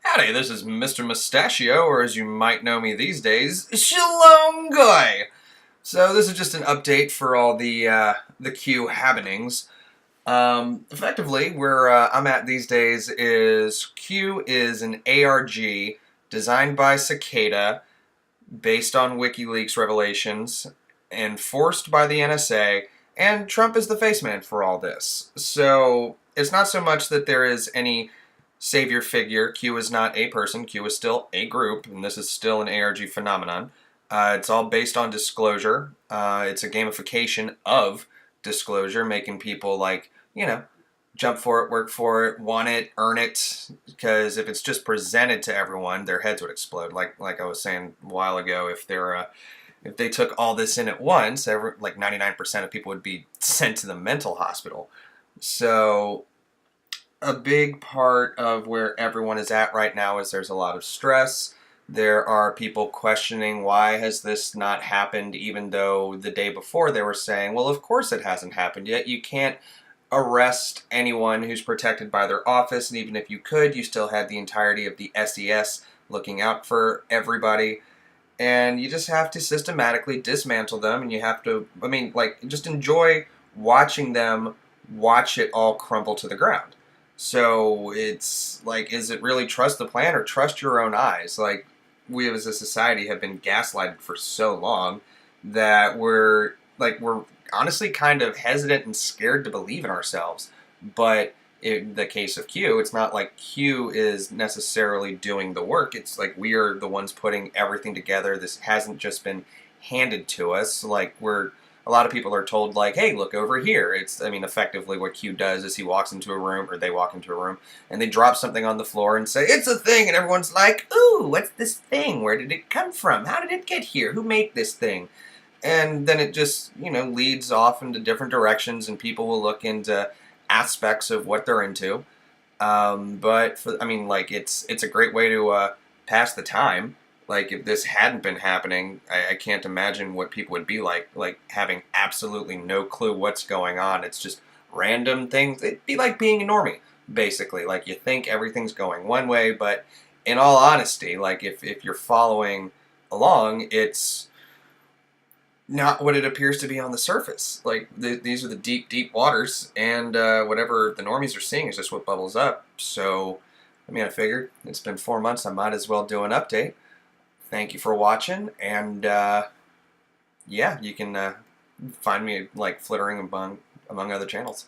Howdy, this is Mr. Mustachio, or as you might know me these days, Shalom Guy. So this is just an update for all the Q Habbenings. Effectively, where I'm at these days is Q is an A.R.G. designed by Cicada, based on WikiLeaks revelations, enforced by the NSA, and Trump is the face man for all this. So it's not so much that there is any savior figure. Q is not a person. Q is still a group, and this is still an A.R.G. phenomenon. It's all based on disclosure. It's a gamification of disclosure, making people jump for it, work for it, want it, earn it. Because if it's just presented to everyone, their heads would explode. Like I was saying a while ago, if they took all this in at once, like 99% of people would be sent to the mental hospital. So a big part of where everyone is at right now is there's a lot of stress. There are people questioning why has this not happened, even though the day before they were saying, well, of course it hasn't happened yet. You can't arrest anyone who's protected by their office, and even if you could, you still had the entirety of the SES looking out for everybody. And you just have to systematically dismantle them, and you have to, just enjoy watching them watch it all crumble to the ground. So it's like, is it really trust the plan or trust your own eyes? Like, we as a society have been gaslighted for so long that we're honestly kind of hesitant and scared to believe in ourselves. But in the case of Q, it's not like Q is necessarily doing the work. It's like we are the ones putting everything together. This hasn't just been handed to us. A lot of people are told, like, hey, look over here. Effectively what Q does is he walks into a room, or they walk into a room, and they drop something on the floor and say, it's a thing, and everyone's like, ooh, what's this thing? Where did it come from? How did it get here? Who made this thing? And then it just, leads off into different directions, and people will look into aspects of what they're into. It's a great way to pass the time. Like, if this hadn't been happening, I can't imagine what people would be like having absolutely no clue what's going on. It's just random things. It'd be like being a normie, basically. Like, you think everything's going one way, but in all honesty, like, if you're following along, it's not what it appears to be on the surface. Like, these are the deep, deep waters, and whatever the normies are seeing is just what bubbles up. So, I figured it's been 4 months, I might as well do an update. Thank you for watching, and you can find me flittering among other channels.